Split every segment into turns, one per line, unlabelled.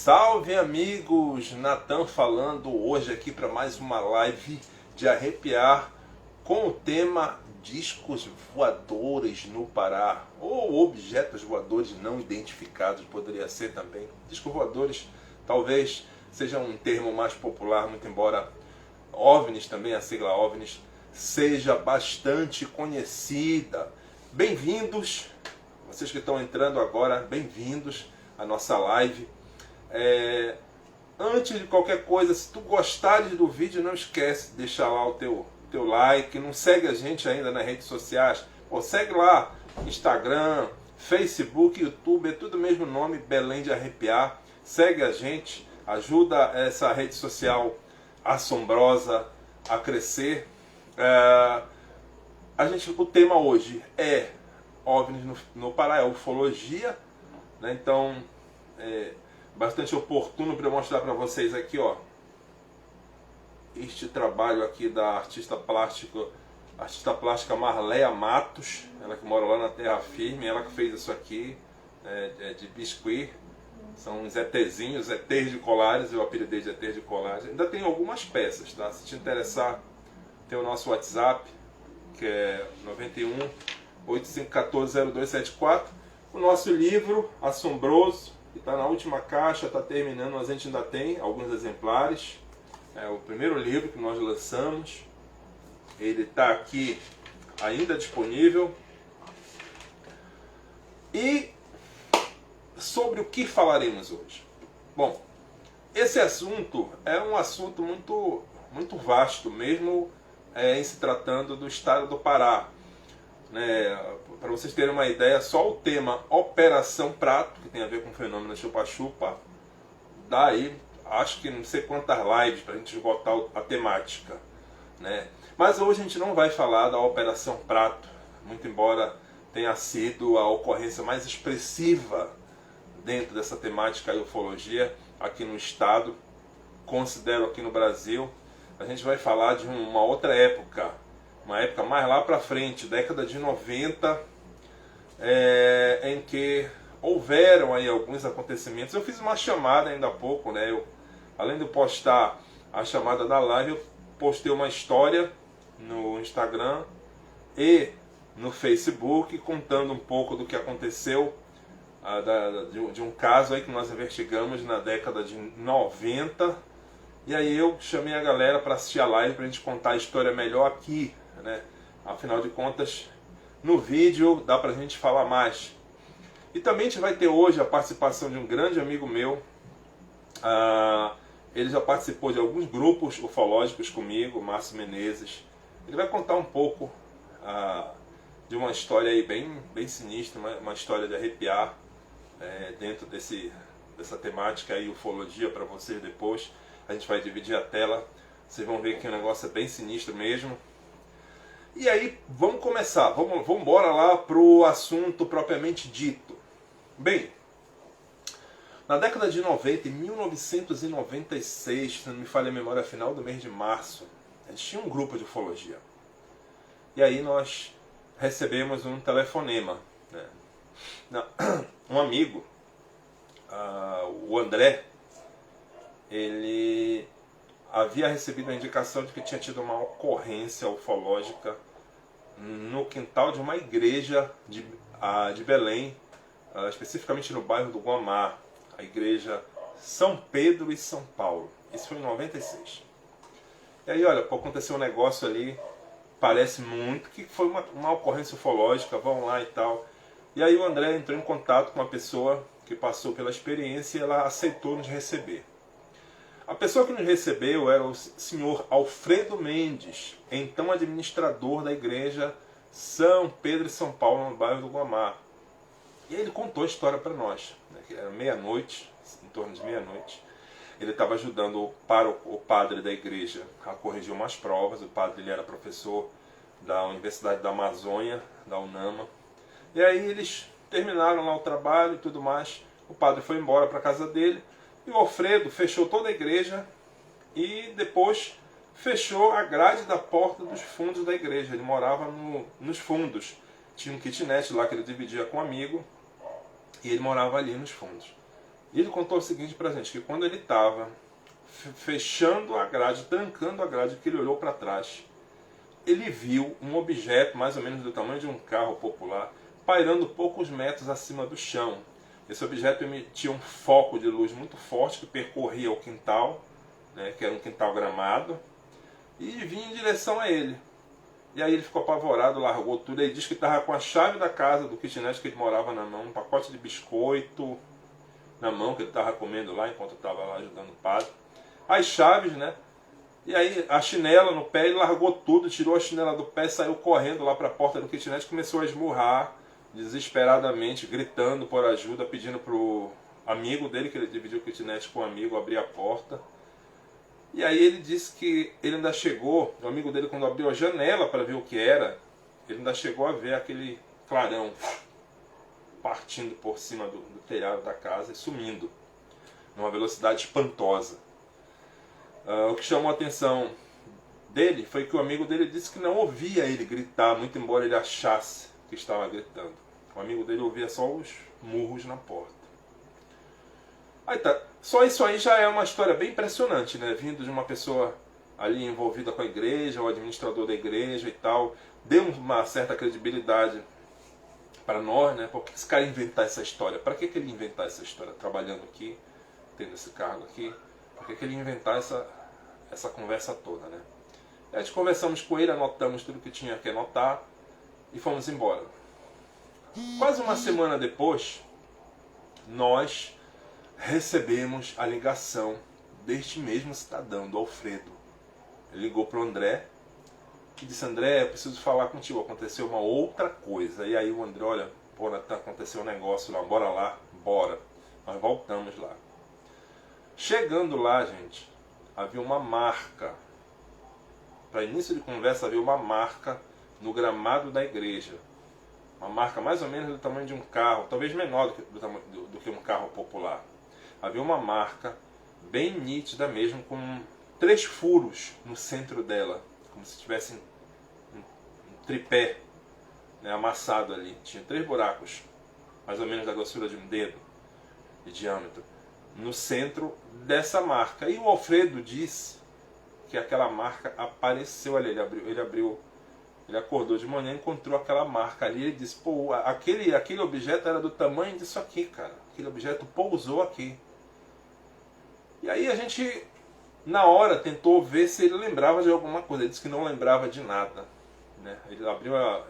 Salve amigos, Natan falando hoje aqui para mais uma live de arrepiar com o tema discos voadores no Pará, ou objetos voadores não identificados, poderia ser também. Discos voadores talvez seja um termo mais popular, muito embora OVNIs também, a sigla OVNIs, seja bastante conhecida. Bem-vindos, vocês que estão entrando agora, bem-vindos à nossa live. Antes de qualquer coisa, se tu gostares do vídeo, não esquece de deixar lá o teu like. Não segue a gente ainda nas redes sociais? Pô, segue lá, Instagram, Facebook, YouTube, é tudo o mesmo nome, Belém de Arrepiar. Segue a gente, ajuda essa rede social assombrosa a crescer. O tema hoje é OVNIs no Pará, é ufologia, né? Então bastante oportuno para mostrar para vocês aqui, ó, este trabalho aqui da artista plástica Marleia Matos, ela que mora lá na Terra Firme, ela que fez isso aqui, de biscuit, são uns ETzinhos, ETs de colares, eu apelidei de ETs de colares. Ainda tem algumas peças, tá? Se te interessar, tem o nosso WhatsApp, que é 91 8514 0274, o nosso livro assombroso, que está na última caixa, está terminando, mas a gente ainda tem alguns exemplares. É o primeiro livro que nós lançamos. Ele está aqui ainda disponível. E sobre o que falaremos hoje? Bom, esse assunto é um assunto muito vasto, mesmo em se tratando do estado do Pará. Para vocês terem uma ideia, só o tema Operação Prato, que tem a ver com o fenômeno chupa-chupa, dá aí, acho que não sei quantas lives para a gente esgotar a temática, né? Mas hoje a gente não vai falar da Operação Prato, muito embora tenha sido a ocorrência mais expressiva dentro dessa temática da ufologia aqui no estado, considero aqui no Brasil. A gente vai falar de uma outra época, uma época mais lá para frente, década de 90, em que houveram aí alguns acontecimentos. Eu fiz uma chamada ainda há pouco, né? Além de postar a chamada da live, eu postei uma história no Instagram e no Facebook, contando um pouco do que aconteceu, de um caso aí que nós investigamos na década de 90. E aí eu chamei a galera para assistir a live, para a gente contar a história melhor aqui, né? Afinal de contas, no vídeo dá pra gente falar mais. E também a gente vai ter hoje a participação de um grande amigo meu. Ele já participou de alguns grupos ufológicos comigo, Márcio Menezes. Ele vai contar um pouco de uma história aí bem sinistra, uma história de arrepiar, dentro dessa temática aí, ufologia, para vocês depois. A gente vai dividir a tela, vocês vão ver que o negócio é bem sinistro mesmo. E aí, vamos começar, vamos embora lá para o assunto propriamente dito. Bem, na década de 90, em 1996, se não me falha a memória, final do mês de março, a gente tinha um grupo de ufologia. E aí nós recebemos um telefonema, né? Um amigo, o André, ele havia recebido a indicação de que tinha tido uma ocorrência ufológica no quintal de uma igreja de Belém, especificamente no bairro do Guamá, a igreja São Pedro e São Paulo. Isso foi em 96. E aí, olha, aconteceu um negócio ali, parece muito que foi uma ocorrência ufológica, vão lá e tal. E aí o André entrou em contato com uma pessoa que passou pela experiência e ela aceitou nos receber. A pessoa que nos recebeu era o senhor Alfredo Mendes, então administrador da igreja São Pedro e São Paulo, no bairro do Guamá. E ele contou a história para nós, né, que era meia-noite, em torno de meia-noite. Ele estava ajudando o padre da igreja a corrigir umas provas. O padre, ele era professor da Universidade da Amazônia, da UNAMA. E aí eles terminaram lá o trabalho e tudo mais. O padre foi embora para a casa dele. E o Alfredo fechou toda a igreja e depois fechou a grade da porta dos fundos da igreja. Ele morava nos fundos. Tinha um kitnet lá que ele dividia com um amigo e ele morava ali nos fundos. E ele contou o seguinte pra gente, que quando ele estava fechando a grade, trancando a grade, que ele olhou para trás, ele viu um objeto mais ou menos do tamanho de um carro popular pairando poucos metros acima do chão. Esse objeto emitia um foco de luz muito forte que percorria o quintal, né, que era um quintal gramado, e vinha em direção a ele. E aí ele ficou apavorado, largou tudo. Ele disse que estava com a chave da casa do kitnet que ele morava na mão, um pacote de biscoito na mão que ele estava comendo lá enquanto estava lá ajudando o padre. As chaves, né? E aí a chinela no pé, ele largou tudo, tirou a chinela do pé, saiu correndo lá para a porta do kitnet, começou a esmurrar desesperadamente, gritando por ajuda, pedindo pro amigo dele, que ele dividiu o kitnet com um amigo, abrir a porta. E aí ele disse que ele ainda chegou, o amigo dele quando abriu a janela para ver o que era, ele ainda chegou a ver aquele clarão partindo por cima do telhado da casa e sumindo numa velocidade espantosa. O que chamou a atenção dele foi que o amigo dele disse que não ouvia ele gritar, muito embora ele achasse que estava gritando. O amigo dele ouvia só os murros na porta. Aí tá. Só isso aí já é uma história bem impressionante, né? Vindo de uma pessoa ali envolvida com a igreja, o administrador da igreja e tal. Deu uma certa credibilidade para nós, né? Por que esse cara inventar essa história? Para que ele inventar essa história? Trabalhando aqui, tendo esse cargo aqui. Por que ele inventar essa conversa toda, né? E a gente conversamos com ele, anotamos tudo que tinha que anotar e fomos embora. Quase uma semana depois, nós recebemos a ligação deste mesmo cidadão, do Alfredo. Ele ligou para o André e disse: André, eu preciso falar contigo, aconteceu uma outra coisa. E aí o André: olha, pô, Natan, aconteceu um negócio lá, bora lá, bora. Nós voltamos lá. Chegando lá, gente, havia uma marca. Para início de conversa, havia uma marca no gramado da igreja. Uma marca mais ou menos do tamanho de um carro, talvez menor do que um carro popular. Havia uma marca bem nítida mesmo, com 3 furos no centro dela, como se tivesse um tripé, né, amassado ali. Tinha 3 buracos, mais ou menos da grossura de um dedo de diâmetro, no centro dessa marca. E o Alfredo disse que aquela marca apareceu ali. Ele acordou de manhã e encontrou aquela marca ali. Ele disse: pô, aquele objeto era do tamanho disso aqui, cara. Aquele objeto pousou aqui. E aí a gente, na hora, tentou ver se ele lembrava de alguma coisa. Ele disse que não lembrava de nada, né? Ele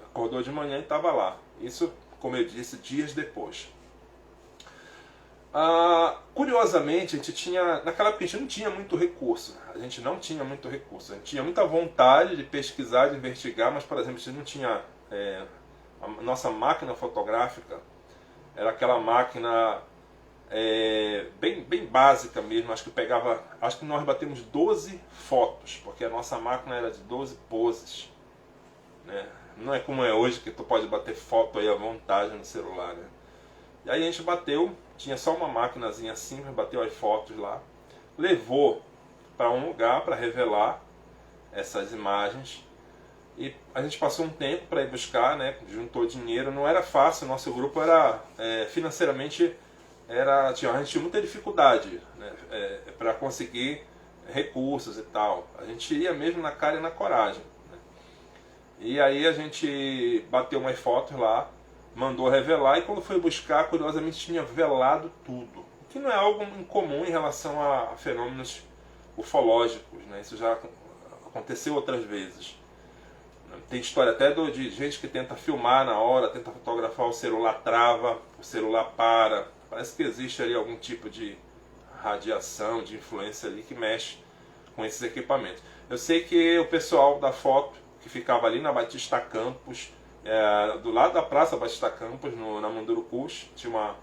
acordou de manhã e estava lá. Isso, como eu disse, dias depois. Curiosamente, a gente tinha, naquela época a gente não tinha muito recurso. A gente não tinha muito recurso. A gente tinha muita vontade de pesquisar, de investigar, mas, por exemplo, a gente não tinha... a nossa máquina fotográfica era aquela máquina bem básica mesmo. Acho que nós batemos 12 fotos, porque a nossa máquina era de 12 poses, né? Não é como é hoje, que tu pode bater foto aí à vontade no celular, né? E aí a gente bateu, tinha só uma maquinazinha simples, bateu as fotos lá, levou para um lugar para revelar essas imagens. E a gente passou um tempo para ir buscar, né? Juntou dinheiro, não era fácil, nosso grupo era financeiramente, a gente tinha muita dificuldade, né, para conseguir recursos e tal. A gente ia mesmo na cara e na coragem, né? E aí a gente bateu umas fotos lá, mandou revelar, e quando foi buscar, curiosamente tinha velado tudo. O que não é algo incomum em relação a fenômenos ufológicos, né? Isso já aconteceu outras vezes. Tem história até de gente que tenta filmar na hora, tenta fotografar, o celular trava, o celular para. Parece que existe ali algum tipo de radiação, de influência ali que mexe com esses equipamentos. Eu sei que o pessoal da foto, que ficava ali na Batista Campos, do lado da Praça Batista Campos, na Mundurucus, tinha um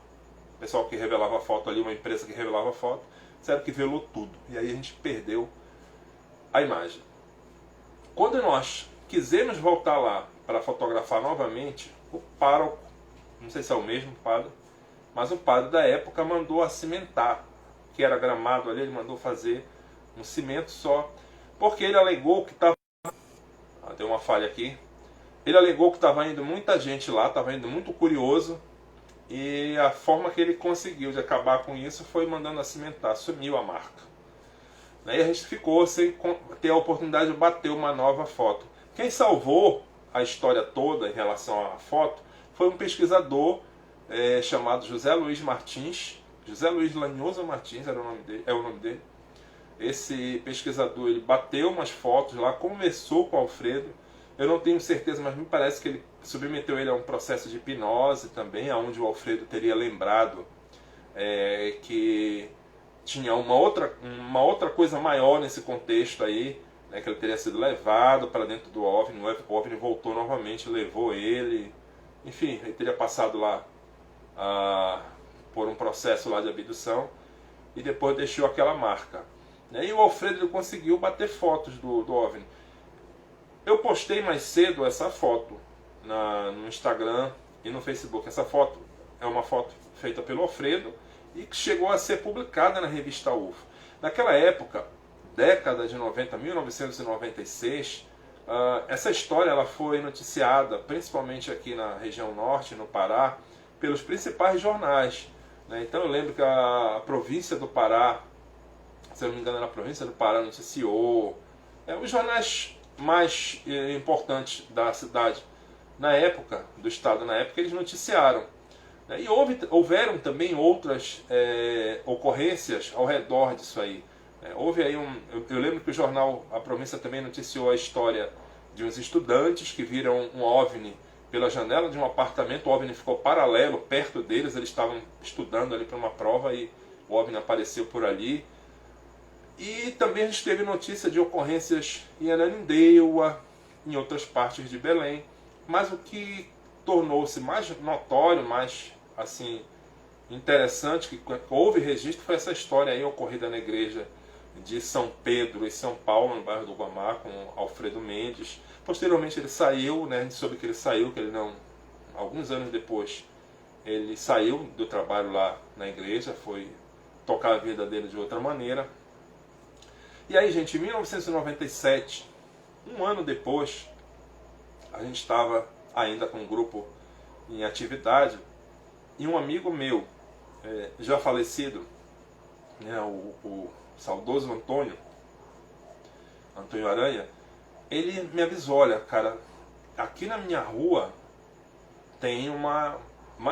pessoal que revelava foto ali, uma empresa que revelava foto, disseram que velou tudo. E aí a gente perdeu a imagem. Quando nós quisemos voltar lá para fotografar novamente, o pároco, não sei se é o mesmo padre, mas o padre da época mandou cimentar, que era gramado ali, ele mandou fazer um cimento só, porque ele alegou que estava... deu uma falha aqui. Ele alegou que estava indo muita gente lá, estava indo muito curioso, E a forma que ele conseguiu de acabar com isso foi mandando cimentar, sumiu a marca. E a gente ficou sem ter a oportunidade de bater uma nova foto. Quem salvou a história toda em relação à foto foi um pesquisador chamado José Luiz Martins. José Luiz Lanhoso Martins era o nome dele, é o nome dele. Esse pesquisador, ele bateu umas fotos lá, conversou com o Alfredo. Eu não tenho certeza, mas me parece que ele submeteu ele a um processo de hipnose também, onde o Alfredo teria lembrado que tinha uma outra coisa maior nesse contexto aí, né, que ele teria sido levado para dentro do OVNI. O OVNI voltou novamente, levou ele. Enfim, ele teria passado lá por um processo lá de abdução e depois deixou aquela marca. E o Alfredo ele conseguiu bater fotos do OVNI. Eu postei mais cedo essa foto no Instagram e no Facebook. Essa foto é uma foto feita pelo Alfredo e que chegou a ser publicada na revista UFO. Naquela época, década de 90, 1996, essa história ela foi noticiada, principalmente aqui na região norte, no Pará, pelos principais jornais. Então eu lembro que a província do Pará, se eu não me engano, a província do Pará noticiou, os jornais mais importantes da cidade na época, do estado na época, eles noticiaram. E houveram também outras ocorrências ao redor disso aí. Houve aí eu lembro que o jornal A Província também noticiou a história de uns estudantes que viram um OVNI pela janela de um apartamento. O OVNI ficou paralelo, perto deles, eles estavam estudando ali para uma prova e o OVNI apareceu por ali. E também a gente teve notícia de ocorrências em Ananindeua, em outras partes de Belém. Mas o que tornou-se mais notório, mais assim interessante, que houve registro, foi essa história aí ocorrida na igreja de São Pedro, em São Paulo, no bairro do Guamá, com Alfredo Mendes. Posteriormente ele saiu, né, a gente soube que ele saiu, que ele não, alguns anos depois, ele saiu do trabalho lá na igreja, foi tocar a vida dele de outra maneira. E aí, gente, em 1997, um ano depois, a gente estava ainda com um grupo em atividade e um amigo meu, já falecido, né, o saudoso Antônio Aranha, ele me avisou: olha, cara, aqui na minha rua tem uma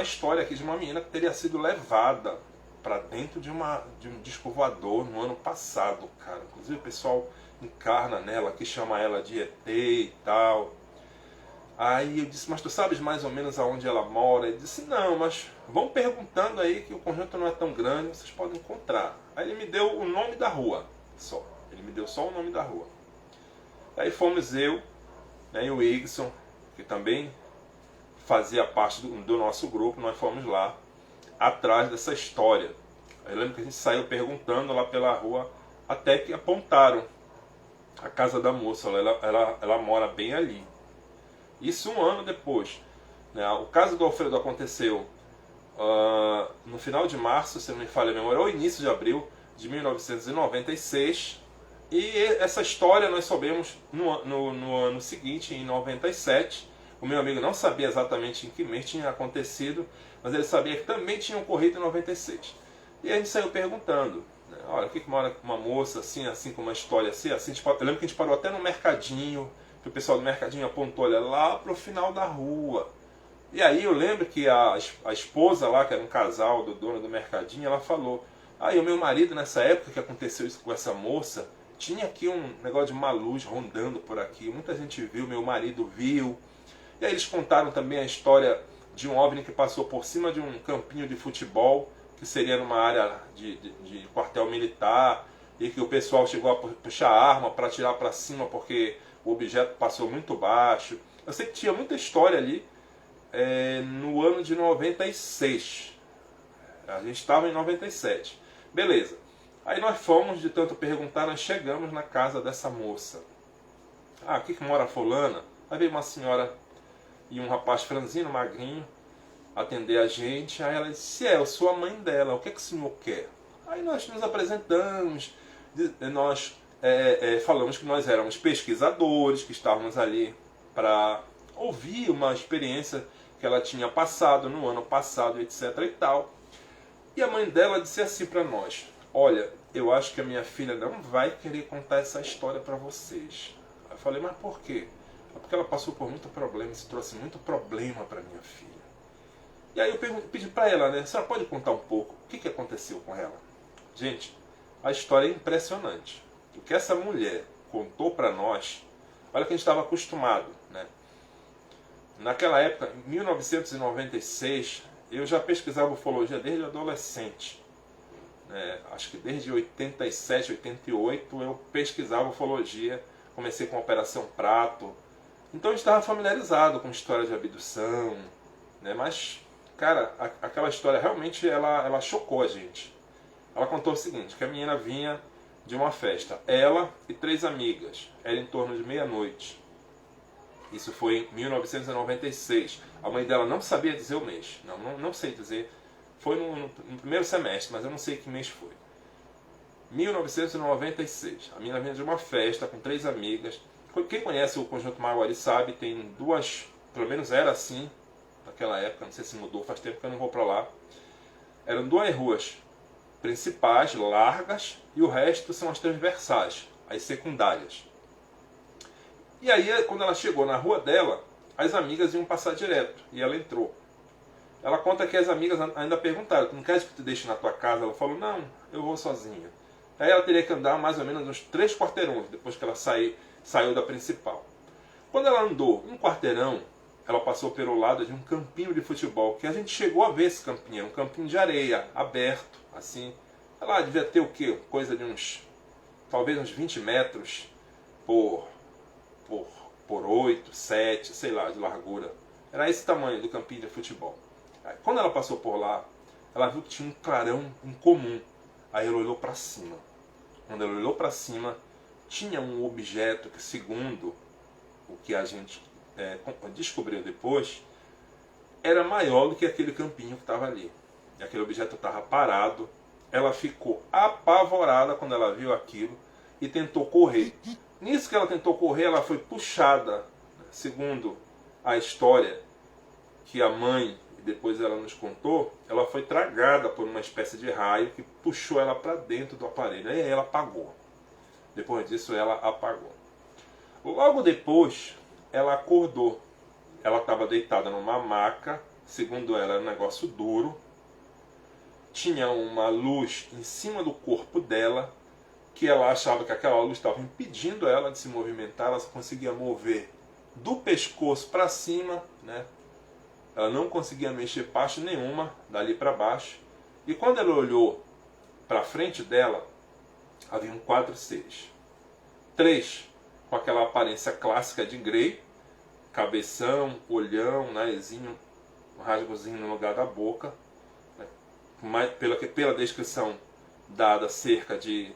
história aqui de uma menina que teria sido levada para dentro de um disco voador no ano passado, cara. Inclusive o pessoal encarna nela, que chama ela de ET e tal. Aí eu disse: mas tu sabes mais ou menos aonde ela mora? Ele disse: não, mas vão perguntando aí, que o conjunto não é tão grande, vocês podem encontrar. Aí ele me deu o nome da rua, só. Ele me deu só o nome da rua. Aí fomos eu, né, e o Igson, que também fazia parte do nosso grupo. Nós fomos lá atrás dessa história. Eu lembro que a gente saiu perguntando lá pela rua, até que apontaram a casa da moça. Ela mora bem ali. Isso um ano depois, né? O caso do Alfredo aconteceu no final de março, se não me falha a memória, ou início de abril de 1996. E essa história nós soubemos no ano seguinte, em 97. O meu amigo não sabia exatamente em que mês tinha acontecido, mas ele sabia que também tinha ocorrido em 96. E a gente saiu perguntando, né, olha, o que mora uma moça assim, com uma história assim. Eu lembro que a gente parou até no mercadinho, que o pessoal do mercadinho apontou, olha, lá pro final da rua. E aí eu lembro que a esposa lá, que era um casal do dono do mercadinho, ela falou: aí o meu marido, nessa época que aconteceu isso com essa moça, tinha aqui um negócio de uma luz rondando por aqui, muita gente viu, meu marido viu. E aí eles contaram também a história de um OVNI que passou por cima de um campinho de futebol, que seria numa área de quartel militar, e que o pessoal chegou a puxar a arma para atirar para cima porque o objeto passou muito baixo. Eu sei que tinha muita história ali no ano de 96. A gente estava em 97. Beleza. Aí nós fomos, de tanto perguntar, nós chegamos na casa dessa moça. Ah, aqui que mora a fulana. Aí veio uma senhora e um rapaz franzino, magrinho, atender a gente. Aí ela disse: eu sou a mãe dela, o que é que o senhor quer? Aí nós nos apresentamos, nós falamos que nós éramos pesquisadores, que estávamos ali para ouvir uma experiência que ela tinha passado no ano passado, etc e tal. E a mãe dela disse assim para nós: olha, eu acho que a minha filha não vai querer contar essa história para vocês. Eu falei: mas por quê? É porque ela passou por muito problema, isso trouxe muito problema para minha filha. E aí eu pedi para ela, né, a senhora pode contar um pouco o que aconteceu com ela? Gente, a história é impressionante. O que essa mulher contou para nós, olha que a gente estava acostumado, né? Naquela época, em 1996, eu já pesquisava ufologia desde adolescente. Acho que desde 87, 88 eu pesquisava ufologia, comecei com a Operação Prato. Então eu estava familiarizado com história de abdução, né? Mas, cara, aquela história realmente ela chocou a gente. Ela contou o seguinte, que a menina vinha de uma festa, ela e 3 amigas, era em torno de meia-noite. Isso foi em 1996. A mãe dela não sabia dizer o mês. Não sei dizer. Foi no primeiro semestre, mas eu não sei que mês foi. 1996. A menina vinha de uma festa com 3 amigas. Quem conhece o Conjunto Maguari sabe, tem 2, pelo menos era assim naquela época, não sei se mudou, faz tempo que eu não vou pra lá. Eram 2 ruas principais, largas, e o resto são as transversais, as secundárias. E aí, quando ela chegou na rua dela, as amigas iam passar direto. E ela entrou. Ela conta que as amigas ainda perguntaram: tu não queres que eu te deixe na tua casa? Ela falou: não, eu vou sozinha. Aí ela teria que andar mais ou menos uns 3 quarteirões, depois que ela saiu da principal. Quando ela andou um quarteirão, ela passou pelo lado de um campinho de futebol, que a gente chegou a ver esse campinho. Era um campinho de areia, aberto, assim. Ela devia ter o quê? Coisa de talvez uns 20 metros por 8, 7, sei lá, de largura. Era esse tamanho do campinho de futebol. Aí, quando ela passou por lá, ela viu que tinha um clarão incomum. Aí ela olhou para cima. Quando ela olhou para cima, tinha um objeto que, segundo o que a gente descobriu depois, era maior do que aquele campinho que estava ali. E aquele objeto estava parado. Ela ficou apavorada quando ela viu aquilo e tentou correr. Nisso que ela tentou correr, ela foi puxada, segundo a história que a mãe, depois ela nos contou, ela foi tragada por uma espécie de raio que puxou ela para dentro do aparelho. Aí ela apagou. Depois disso ela apagou. Logo depois, ela acordou. Ela estava deitada numa maca, segundo ela era um negócio duro. Tinha uma luz em cima do corpo dela, que ela achava que aquela luz estava impedindo ela de se movimentar. Ela só conseguia mover do pescoço para cima, né? Ela não conseguia mexer parte nenhuma dali para baixo. E quando ela olhou para frente dela, haviam 4 seres. 3 com aquela aparência clássica de Grey, cabeção, olhão, narizinho, um rasgozinho no lugar da boca, né? Pela descrição dada, cerca de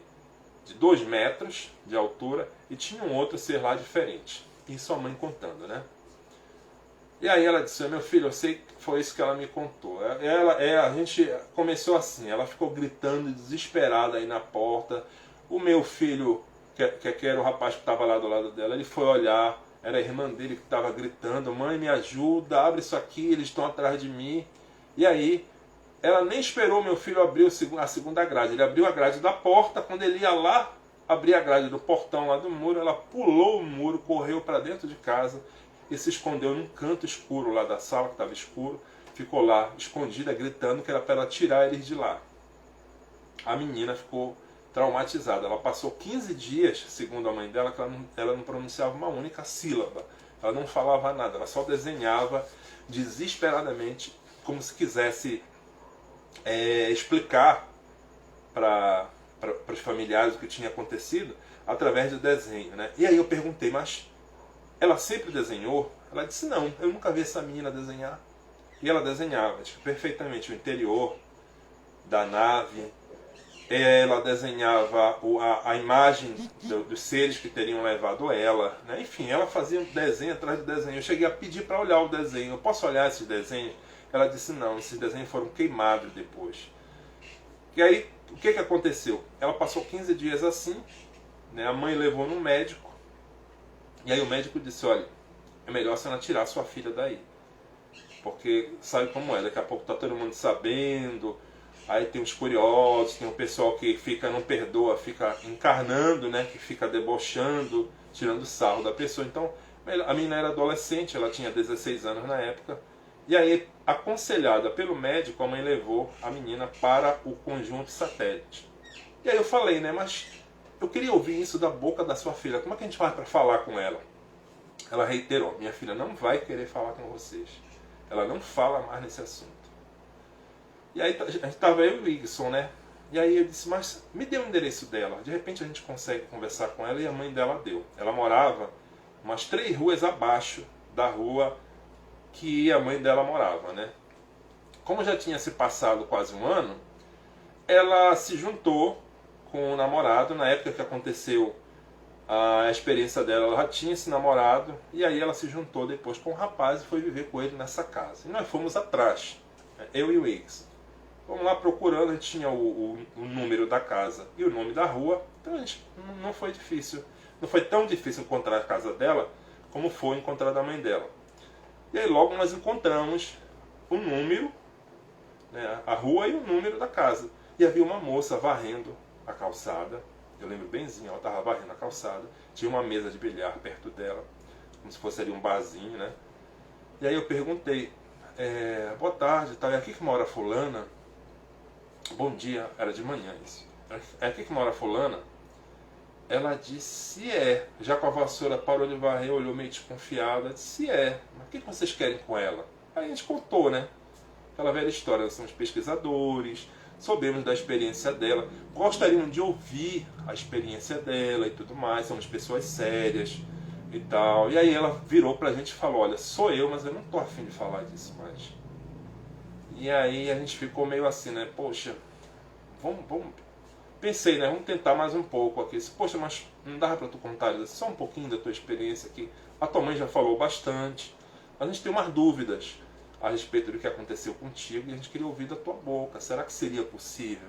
2 metros de altura, e tinha um outro ser lá diferente. E sua mãe contando, né? E aí ela disse: meu filho, eu sei que foi isso que ela me contou. A gente começou assim, ela ficou gritando desesperada aí na porta. O meu filho, que era o rapaz que estava lá do lado dela, ele foi olhar, era a irmã dele que estava gritando: mãe, me ajuda, abre isso aqui, eles estão atrás de mim. E aí, ela nem esperou meu filho abrir a segunda grade. Ele abriu a grade da porta. Quando ele ia lá abrir a grade do portão lá do muro, ela pulou o muro, correu para dentro de casa e se escondeu num canto escuro lá da sala, que estava escuro. Ficou lá escondida, gritando que era para ela tirar eles de lá. A menina ficou traumatizada. Ela passou 15 dias, segundo a mãe dela, que ela não pronunciava uma única sílaba. Ela não falava nada, ela só desenhava desesperadamente, como se quisesse explicar para os familiares o que tinha acontecido através do desenho, né? E aí eu perguntei: mas ela sempre desenhou? Ela disse: não, eu nunca vi essa menina desenhar. E ela desenhava perfeitamente o interior da nave. Ela desenhava a imagem dos seres que teriam levado ela, né? Enfim, ela fazia desenho atrás de desenho. Eu cheguei a pedir para olhar o desenho: eu posso olhar esses desenhos? Ela disse: não, esses desenhos foram queimados depois. E aí, o que aconteceu? Ela passou 15 dias assim, né? A mãe levou no médico, e aí o médico disse: olha, é melhor a senhora tirar sua filha daí. porque sabe como é, daqui a pouco tá todo mundo sabendo, aí tem os curiosos, tem o pessoal que fica, não perdoa, fica encarnando, né, que fica debochando, tirando sarro da pessoa. Então, a menina era adolescente, ela tinha 16 anos na época, e aí, aconselhada pelo médico, a mãe levou a menina para o conjunto satélite. E aí eu falei, né, mas eu queria ouvir isso da boca da sua filha, como é que a gente faz para falar com ela? Ela reiterou, minha filha não vai querer falar com vocês. Ela não fala mais nesse assunto. E aí a gente estava eu e o Igson, né? E aí eu disse, mas me dê o endereço dela. De repente a gente consegue conversar com ela, e a mãe dela deu. Ela morava umas 3 ruas abaixo da rua que a mãe dela morava, né? Como já tinha se passado quase um ano, ela se juntou com o namorado. Na época que aconteceu a experiência dela, ela já tinha esse namorado, e aí ela se juntou depois com o rapaz e foi viver com ele nessa casa. E nós fomos atrás, eu e o Iggs. Fomos lá procurando, a gente tinha o número da casa e o nome da rua, então a gente, não foi difícil. Não foi tão difícil encontrar a casa dela como foi encontrar a da mãe dela. E aí logo nós encontramos o número, né, a rua e o número da casa. E havia uma moça varrendo a calçada. Eu lembro benzinho, ela estava varrendo a calçada. Tinha uma mesa de bilhar perto dela, como se fosse ali um barzinho, né? E aí eu perguntei, boa tarde, tá? É aqui que mora fulana? Bom dia, era de manhã isso. É aqui que mora fulana? Ela disse, já com a vassoura parou de varrer, olhou meio desconfiada, disse, mas o que vocês querem com ela? Aí a gente contou, né? Aquela velha história, nós somos pesquisadores, soubemos da experiência dela, gostariam de ouvir a experiência dela e tudo mais, somos pessoas sérias e tal. E aí ela virou pra gente e falou, olha, sou eu, mas eu não tô afim de falar disso mais. E aí a gente ficou meio assim, né, poxa, vamos. Pensei, né, vamos tentar mais um pouco aqui. Poxa, mas não dava pra tu contar só um pouquinho da tua experiência aqui? A tua mãe já falou bastante, mas a gente tem umas dúvidas a respeito do que aconteceu contigo e a gente queria ouvir da tua boca. Será que seria possível?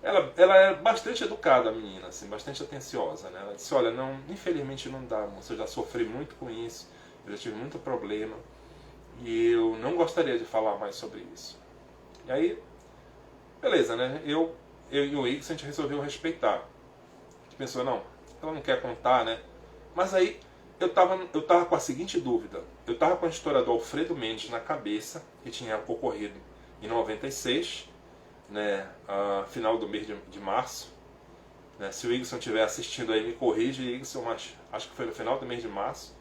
Ela é bastante educada, a menina, assim, bastante atenciosa, né? Ela disse, olha, não, infelizmente não dá, moça, eu já sofri muito com isso, eu já tive muito problema e eu não gostaria de falar mais sobre isso. E aí, beleza, né? Eu e o Iggs, a gente resolveu respeitar. A gente pensou, não, ela não quer contar, né? Mas aí eu tava com a seguinte dúvida. Eu tava com a história do Alfredo Mendes na cabeça, que tinha ocorrido em 96, né, final do mês de março. Né, se o Igson estiver assistindo aí, me corrige, Igson, mas acho que foi no final do mês de março.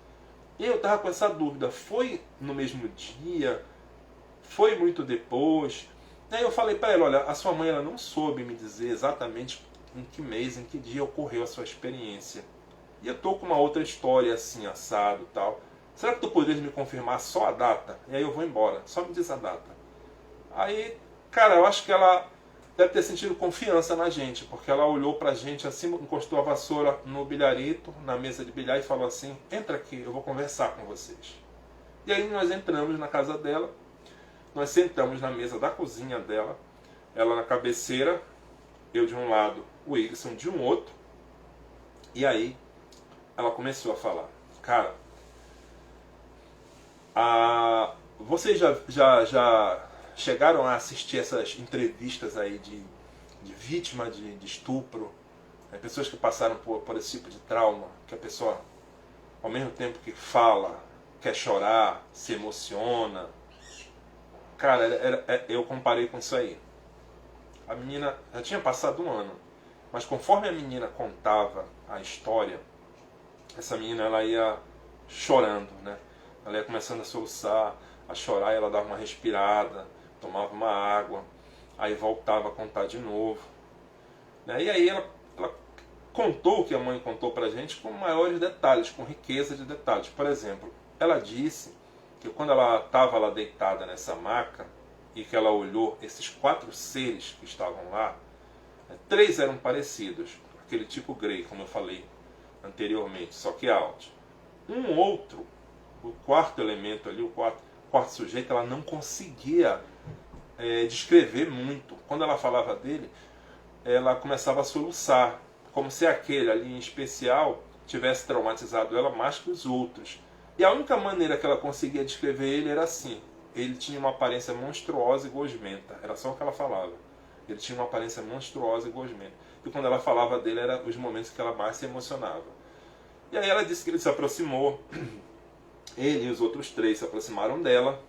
E eu tava com essa dúvida, foi no mesmo dia? Foi muito depois? E aí eu falei para ela, olha, a sua mãe ela não soube me dizer exatamente em que mês, em que dia ocorreu a sua experiência. E eu tô com uma outra história assim, assado e tal. Será que tu poderias me confirmar só a data? E aí eu vou embora, só me diz a data. Aí, cara, eu acho que ela deve ter sentido confiança na gente, porque ela olhou pra gente assim, encostou a vassoura no bilharito, na mesa de bilhar e falou assim, entra aqui, eu vou conversar com vocês. E aí nós entramos na casa dela, nós sentamos na mesa da cozinha dela, ela na cabeceira, eu de um lado, o Igson de um outro, e aí ela começou a falar, cara, vocês já chegaram a assistir essas entrevistas aí de vítima de estupro, né? Pessoas que passaram por esse tipo de trauma, que a pessoa, ao mesmo tempo que fala, quer chorar, se emociona. Cara, eu comparei com isso aí. A menina já tinha passado um ano, mas conforme a menina contava a história, essa menina ela ia chorando, né? Ela ia começando a soluçar, a chorar, e ela dava uma respirada, tomava uma água, aí voltava a contar de novo. Né? E aí ela contou o que a mãe contou pra gente com maiores detalhes, com riqueza de detalhes. Por exemplo, ela disse que quando ela estava lá deitada nessa maca e que ela olhou esses 4 seres que estavam lá, 3 eram parecidos, aquele tipo Grey, como eu falei anteriormente, só que alto. Um outro, o quarto elemento ali, o quarto sujeito, ela não conseguia descrever muito. Quando ela falava dele, ela começava a soluçar, como se aquele ali em especial tivesse traumatizado ela mais que os outros. E a única maneira que ela conseguia descrever ele era assim, ele tinha uma aparência monstruosa e gosmenta. Era só o que ela falava. Ele tinha uma aparência monstruosa e gosmenta. E quando ela falava dele, eram os momentos que ela mais se emocionava. E aí ela disse que ele se aproximou, ele e os outros 3 se aproximaram dela.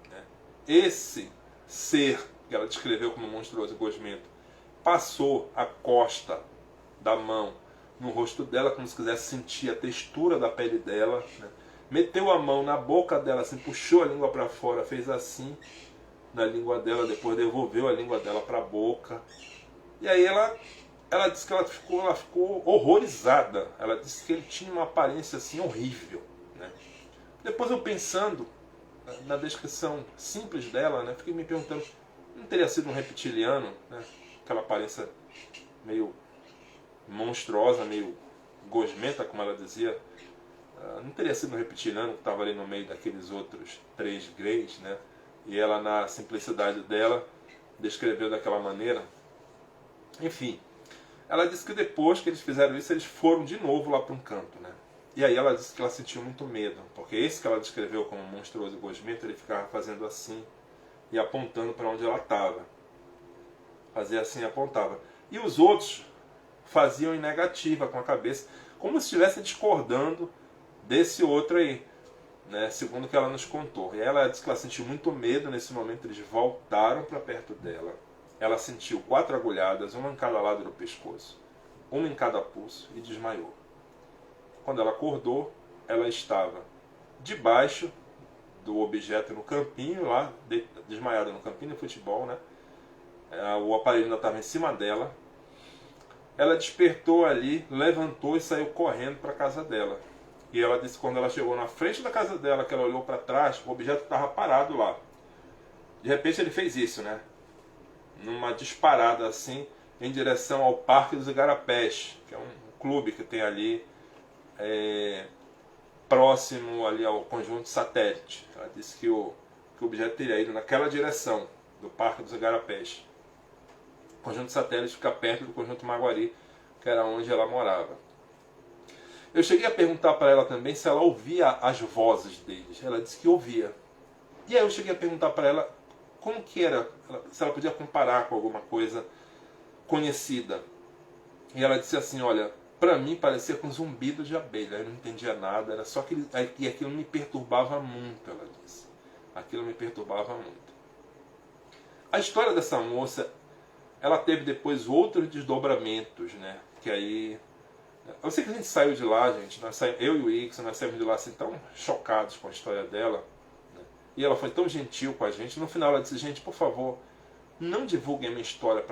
Né? Esse ser que ela descreveu como monstruoso e gosmento passou a costa da mão no rosto dela, como se quisesse sentir a textura da pele dela. Né? Meteu a mão na boca dela, assim, puxou a língua para fora, fez assim na língua dela, depois devolveu a língua dela para a boca. E aí ela disse que ela ficou horrorizada. Ela disse que ele tinha uma aparência assim horrível. Né? Depois eu pensando na descrição simples dela, né, fiquei me perguntando, não teria sido um reptiliano? Né? Aquela aparência meio monstruosa, meio gosmenta, como ela dizia. Não teria sido um reptiliano que estava ali no meio daqueles outros 3 greys, né? E ela, na simplicidade dela, descreveu daquela maneira. Enfim, ela disse que depois que eles fizeram isso, eles foram de novo lá para um canto, né? E aí ela disse que ela sentiu muito medo, porque esse que ela descreveu como monstruoso e gosmento, ele ficava fazendo assim e apontando para onde ela estava. Fazia assim e apontava. E os outros faziam em negativa com a cabeça, como se estivessem discordando desse outro aí, né? Segundo o que ela nos contou. E ela disse que ela sentiu muito medo. Nesse momento eles voltaram para perto dela. Ela sentiu 4 agulhadas, uma em cada lado do pescoço, uma em cada pulso, e desmaiou. Quando ela acordou, ela estava debaixo do objeto no campinho, lá, desmaiada no campinho de futebol, né? O aparelho ainda estava em cima dela. Ela despertou ali, levantou e saiu correndo para a casa dela. E ela disse que quando ela chegou na frente da casa dela, que ela olhou para trás, o objeto estava parado lá. De repente ele fez isso, né? Numa disparada assim, em direção ao Parque dos Igarapés, que é um clube que tem ali próximo ali ao conjunto satélite. Ela disse que o objeto teria ido naquela direção do Parque dos Igarapés. O conjunto satélite fica perto do conjunto Maguari, que era onde ela morava. Eu cheguei a perguntar para ela também se ela ouvia as vozes deles. Ela disse que ouvia. E aí eu cheguei a perguntar para ela como que era, se ela podia comparar com alguma coisa conhecida. E ela disse assim, olha, para mim parecia com zumbido de abelha. Eu não entendia nada, era só que e aquilo me perturbava muito, ela disse. Aquilo me perturbava muito. A história dessa moça, ela teve depois outros desdobramentos, né? Que aí... Eu sei que a gente saiu de lá, gente. Eu e o Ixon, nós saímos de lá assim tão chocados com a história dela. Né? E ela foi tão gentil com a gente. No final ela disse, gente, por favor, não divulguem a minha história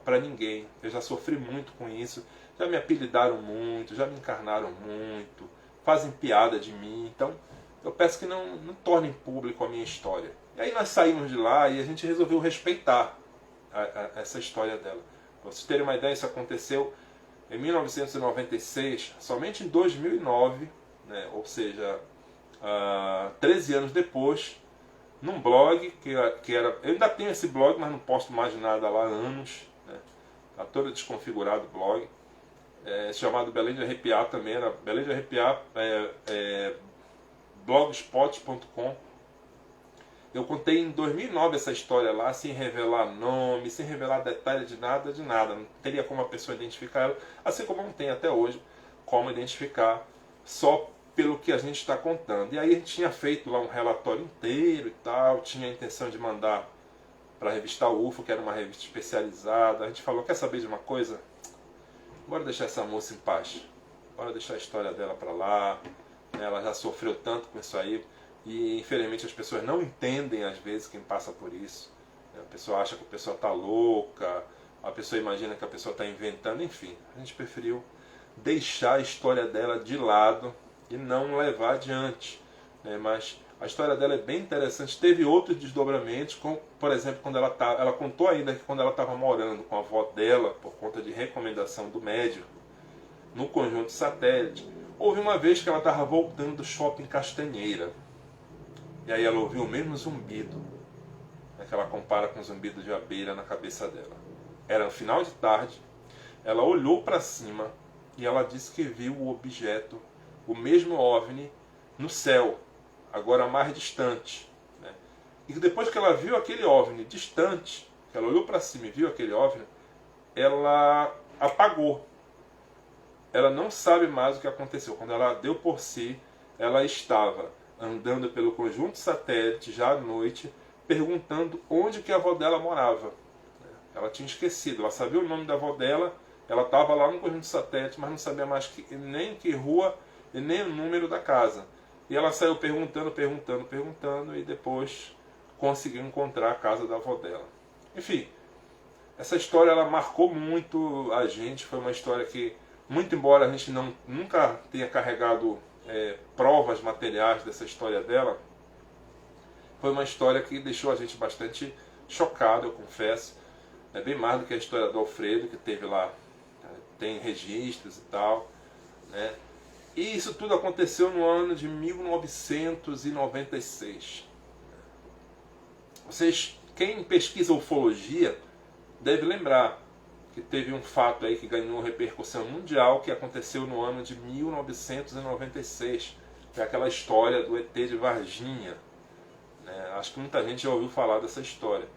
para ninguém. Eu já sofri muito com isso. Já me apelidaram muito, já me encarnaram muito. Fazem piada de mim. Então, eu peço que não tornem público a minha história. E aí nós saímos de lá e a gente resolveu respeitar essa história dela. Para vocês terem uma ideia, isso aconteceu em 1996, somente em 2009, né, ou seja, 13 anos depois, num blog que era... Eu ainda tenho esse blog, mas não posto mais nada lá há anos. Está todo desconfigurado o blog. Chamado Belém de Arrepiar também, era Belém de Arrepiar, blogspot.com. Eu contei em 2009 essa história lá, sem revelar nome, sem revelar detalhe de nada, Não teria como a pessoa identificar ela, assim como não tem até hoje como identificar só pelo que a gente está contando. E aí a gente tinha feito lá um relatório inteiro e tal, tinha a intenção de mandar para a revista UFO, que era uma revista especializada. A gente falou, quer saber de uma coisa? Bora deixar essa moça em paz. Bora deixar a história dela para lá. Ela já sofreu tanto com isso aí. E infelizmente as pessoas não entendem às vezes quem passa por isso. A pessoa acha que a pessoa está louca, a pessoa imagina que a pessoa está inventando, enfim. A gente preferiu deixar a história dela de lado e não levar adiante. Mas a história dela é bem interessante. Teve outros desdobramentos, como, por exemplo, quando ela contou ainda que quando ela estava morando com a avó dela, por conta de recomendação do médico, no conjunto satélite, houve uma vez que ela estava voltando do shopping Castanheira. E aí ela ouviu o mesmo zumbido, né, que ela compara com o zumbido de abelha na cabeça dela. Era no final de tarde, ela olhou para cima e ela disse que viu o objeto, o mesmo OVNI, no céu, agora mais distante. Né? E depois que ela viu aquele OVNI distante, que ela olhou para cima e viu aquele OVNI, ela apagou. Ela não sabe mais o que aconteceu. Quando ela deu por si, ela estava andando pelo conjunto satélite já à noite, perguntando onde que a avó dela morava. Ela tinha esquecido, ela sabia o nome da avó dela, ela estava lá no conjunto satélite, mas não sabia mais nem que rua e nem o número da casa. E ela saiu perguntando, e depois conseguiu encontrar a casa da avó dela. Enfim, essa história ela marcou muito a gente, foi uma história que, muito embora a gente nunca tenha carregado provas materiais dessa história dela, foi uma história que deixou a gente bastante chocado, eu confesso. É bem mais do que a história do Alfredo, que teve lá, tem registros e tal, né? E isso tudo aconteceu no ano de 1996. Quem pesquisa ufologia deve lembrar que teve um fato aí que ganhou repercussão mundial, que aconteceu no ano de 1996, que é aquela história do ET de Varginha, né? Acho que muita gente já ouviu falar dessa história.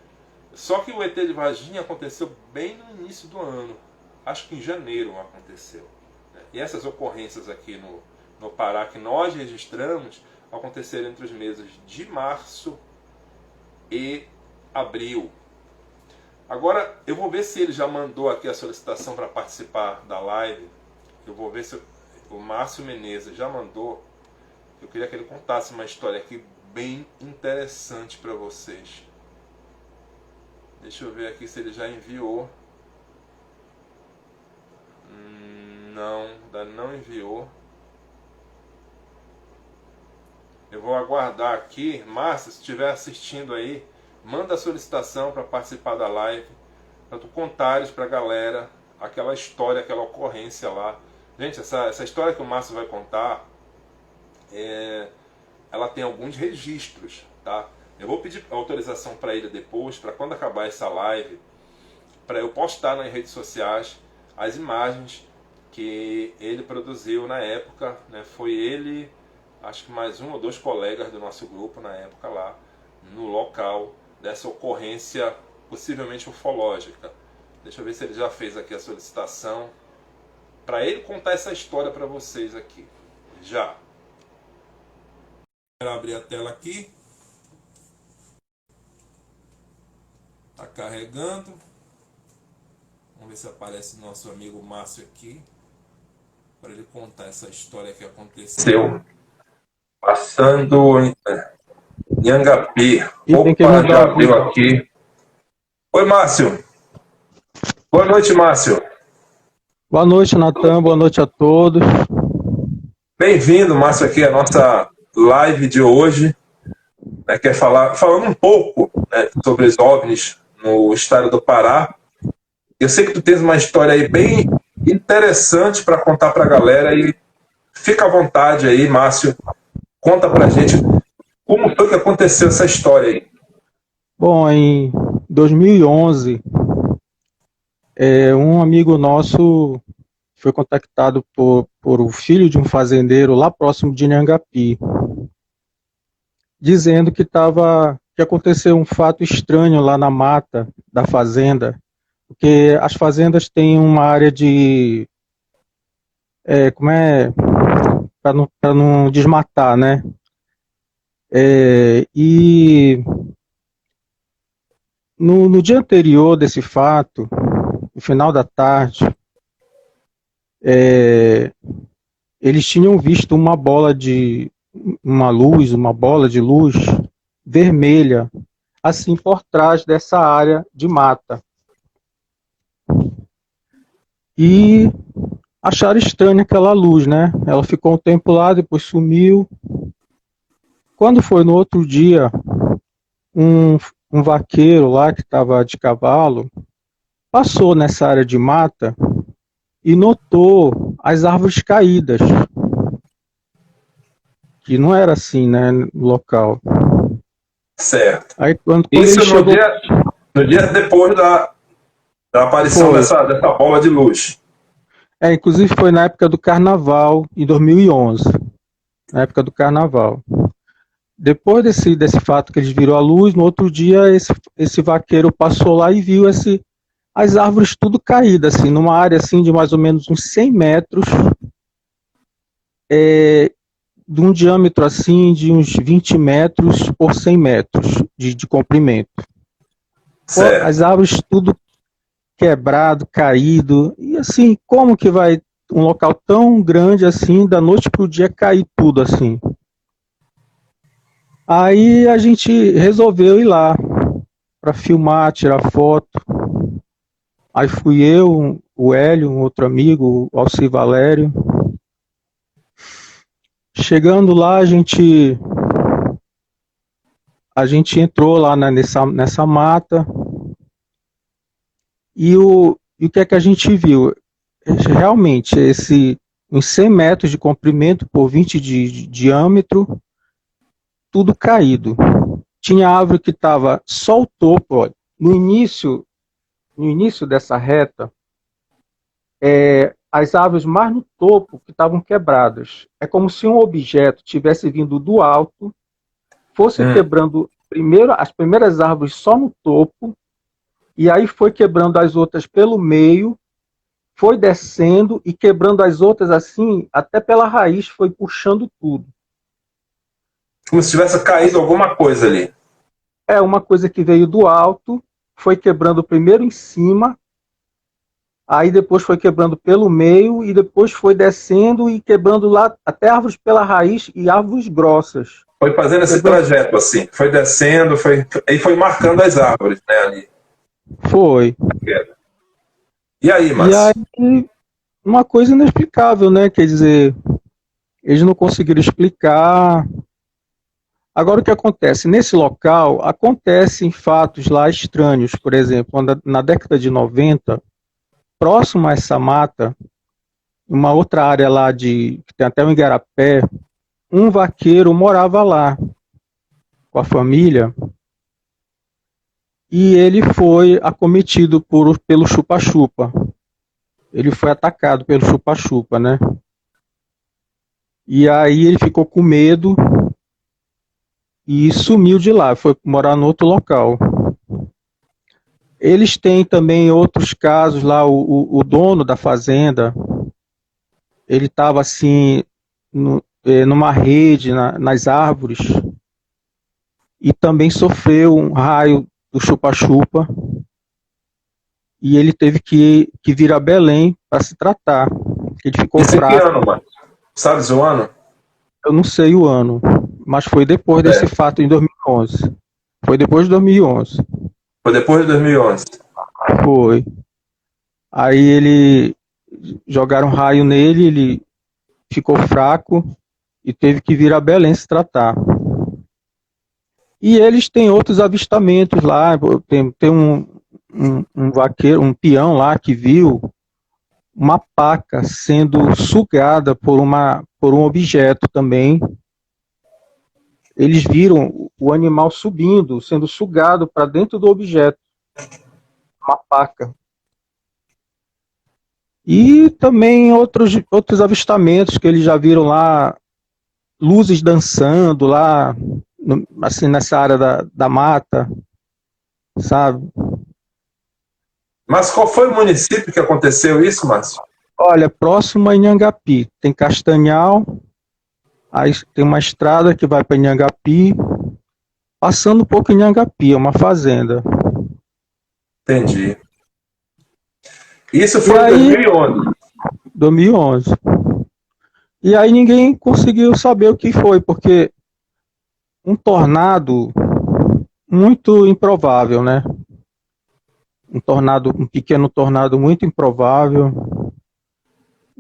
Só que o ET de Varginha aconteceu bem no início do ano, acho que em janeiro aconteceu, né? E essas ocorrências aqui no Pará que nós registramos aconteceram entre os meses de março e abril. Agora, eu vou ver se ele já mandou aqui a solicitação para participar da live. Eu vou ver se o Márcio Menezes já mandou. Eu queria que ele contasse uma história aqui bem interessante para vocês. Deixa eu ver aqui se ele já enviou. Não, ainda não enviou. Eu vou aguardar aqui. Márcio, se estiver assistindo aí, manda a solicitação para participar da live, para tu contares para a galera aquela história, aquela ocorrência lá. Gente, essa história que o Márcio vai contar, ela tem alguns registros, tá? Eu vou pedir autorização para ele depois, para quando acabar essa live, para eu postar nas redes sociais as imagens que ele produziu na época, né? Foi ele, acho que mais um ou dois colegas do nosso grupo na época lá, no local dessa ocorrência possivelmente ufológica. Deixa eu ver se ele já fez aqui a solicitação para ele contar essa história para vocês aqui. Já. Quero abrir a tela aqui. Está carregando. Vamos ver se aparece nosso amigo Márcio aqui, para ele contar essa história que aconteceu. Passando em Anhangapi. Opa, já abriu aqui. Oi, Márcio. Boa noite, Márcio.
Boa noite, Natan. Boa noite a todos.
Bem-vindo, Márcio, aqui à nossa live de hoje. Quer falando um pouco, né, sobre os OVNIs no estado do Pará. Eu sei que tu tens uma história aí bem interessante para contar para a galera e fica à vontade aí, Márcio. Conta pra gente como foi que aconteceu essa história aí.
Bom, em 2011, um amigo nosso foi contactado por o filho de um fazendeiro lá próximo de Inhangapi, dizendo que aconteceu um fato estranho lá na mata da fazenda, porque as fazendas têm uma área de... para não desmatar, né? E no dia anterior desse fato, no final da tarde, eles tinham visto uma bola de luz vermelha, assim por trás dessa área de mata. E acharam estranha aquela luz, né? Ela ficou um tempo lá, depois sumiu. Quando foi no outro dia, um vaqueiro lá que estava de cavalo passou nessa área de mata e notou as árvores caídas, que não era assim, né, no local.
Certo.
Aí, quando
isso
ele chegou...
no dia depois da aparição dessa bola de luz.
Inclusive foi na época do carnaval, em 2011. Na época do carnaval. Depois desse fato que eles viram a luz, no outro dia esse vaqueiro passou lá e viu as árvores tudo caídas, assim, numa área assim de mais ou menos uns 100 metros, de um diâmetro assim de uns 20 metros por 100 metros de comprimento. Pô, as
Certo.
árvores tudo quebrado, caído, e assim, como que vai um local tão grande assim, da noite pro dia cair tudo assim? Aí a gente resolveu ir lá para filmar, tirar foto. Aí fui eu, o Hélio, um outro amigo, o Alci Valério. Chegando lá, a gente entrou lá nessa mata e o que é que a gente viu? Realmente, uns 100 metros de comprimento por 20 de diâmetro, tudo caído. Tinha árvore que estava só o topo, olha. No início dessa reta, as árvores mais no topo que estavam quebradas. É como se um objeto tivesse vindo do alto, fosse
Hum.
quebrando primeiro as primeiras árvores só no topo, e aí foi quebrando as outras pelo meio, foi descendo e quebrando as outras assim, até pela raiz, foi puxando tudo.
Como se tivesse caído alguma coisa ali.
É uma coisa que veio do alto, foi quebrando primeiro em cima, aí depois foi quebrando pelo meio e depois foi descendo e quebrando lá até árvores pela raiz e árvores grossas.
Foi fazendo esse
Quebrando,
trajeto assim. Foi descendo, aí foi marcando as árvores, né, ali.
foi.
E aí,
E aí,
Márcio?
uma coisa inexplicável, né? Quer dizer, eles não conseguiram explicar. Agora, o que acontece? Nesse local, acontecem fatos lá estranhos. Por exemplo, na década de 90, próximo a essa mata, uma outra área lá que tem até um igarapé, um vaqueiro morava lá com a família e ele foi acometido pelo chupa-chupa. Ele foi atacado pelo chupa-chupa, né? E aí ele ficou com medo e sumiu de lá, foi morar no outro local. Eles têm também outros casos lá, o dono da fazenda, ele estava assim, numa rede, nas árvores, e também sofreu um raio do chupa-chupa, e ele teve que vir a Belém para se tratar. Ele ficou
Isso em que
fraco,
ano, Márcio? Sabes o ano?
eu não sei o ano, mas foi depois desse
É.
fato, em 2011. Foi depois de 2011.
Foi depois de 2011.
Foi. Aí jogaram um raio nele, ele ficou fraco e teve que vir a Belém se tratar. E eles têm outros avistamentos lá, tem um vaqueiro, um peão lá que viu uma paca sendo sugada por um objeto também. Eles viram o animal subindo, sendo sugado para dentro do objeto, uma paca. E também outros avistamentos que eles já viram lá, luzes dançando lá, assim, nessa área da mata, sabe?
Mas qual foi o município que aconteceu isso, Márcio?
Olha, próximo a Inhangapi, tem Castanhal, aí tem uma estrada que vai para Inhangapi, passando um pouco em Inhangapi, é uma fazenda.
Entendi. Isso
E
foi em
aí,
2011.
2011. E aí ninguém conseguiu saber o que foi, porque um tornado muito improvável, né? Um pequeno tornado muito improvável.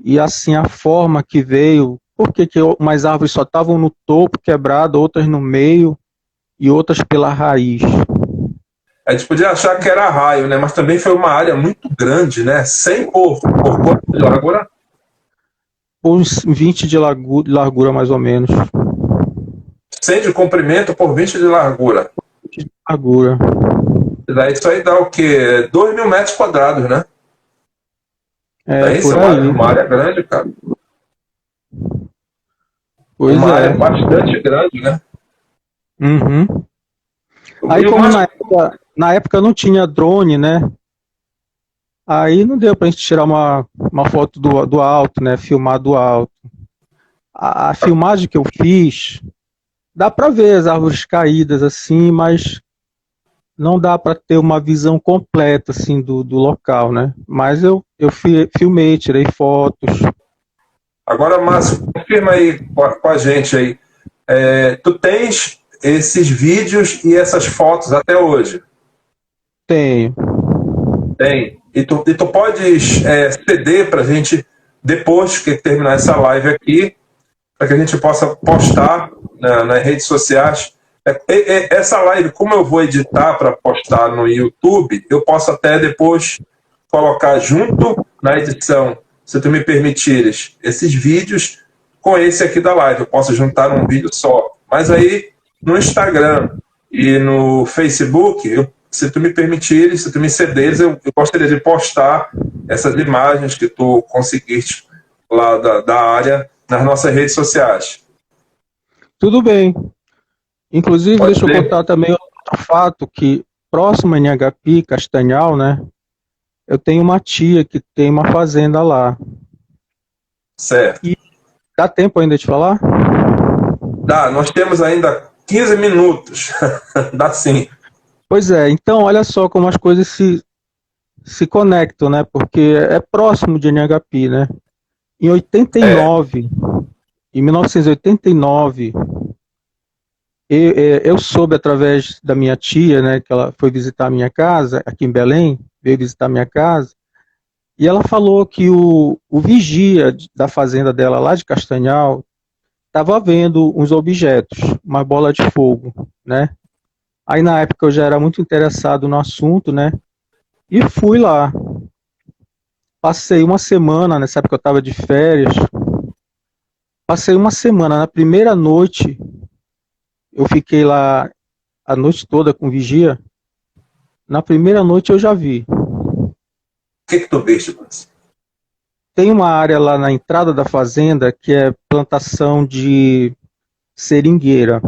E assim a forma que veio, porque que umas árvores só estavam no topo quebrado, outras no meio e outras pela raiz.
A gente podia achar que era raio, né? Mas também foi uma área muito grande, né? 100 por quanto de largura?
Uns 20 de largura mais ou menos.
100 de comprimento por 20 de largura.
De largura.
Isso aí dá o quê? 2.000 metros quadrados, né?
É,
É isso?
por
É
aí.
uma área grande, cara.
Pois
Uma área
é.
bastante grande, né?
Uhum.
E
Aí,
o
como
mais
na época não tinha drone, né? Aí não deu pra gente tirar uma foto do alto, né? Filmar do alto. A filmagem que eu fiz, dá pra ver as árvores caídas assim, mas não dá pra ter uma visão completa assim do local, né? Mas eu filmei, tirei fotos.
Agora, Márcio, confirma aí com a gente aí. Tu tens esses vídeos e essas fotos até hoje?
Tenho.
Tem. E tu podes ceder para a gente, depois que terminar essa live aqui, para que a gente possa postar nas redes sociais. Essa live, como eu vou editar para postar no YouTube, eu posso até depois colocar junto na edição, se tu me permitires, esses vídeos com esse aqui da live. Eu posso juntar num vídeo só. Mas aí, no Instagram e no Facebook, se tu me permitires, se tu me cederes, eu gostaria de postar essas imagens que tu conseguiste lá da área nas nossas redes sociais.
Tudo bem. Inclusive,
Pode
deixa eu
ser?
contar também outro fato que próximo a Nhagapi, Castanhal, né? Eu tenho uma tia que tem uma fazenda lá.
Certo.
E dá tempo ainda de falar?
Dá, nós temos ainda 15 minutos. Dá sim.
Pois é, então olha só como as coisas se conectam, né? Porque é próximo de Nhagapi, né? Em
É.
89, em 1989, eu soube através da minha tia, né, que ela foi visitar a minha casa aqui em Belém, veio visitar a minha casa, e ela falou que o vigia da fazenda dela lá de Castanhal estava vendo uns objetos, uma bola de fogo, né? Aí na época eu já era muito interessado no assunto, né? E fui lá. Passei uma semana, nessa época eu estava de férias. Passei uma semana. Na primeira noite, eu fiquei lá a noite toda com vigia. Na primeira noite eu já vi.
O que tu viste, Márcio?
Tem uma área lá na entrada da fazenda que é plantação de seringueira.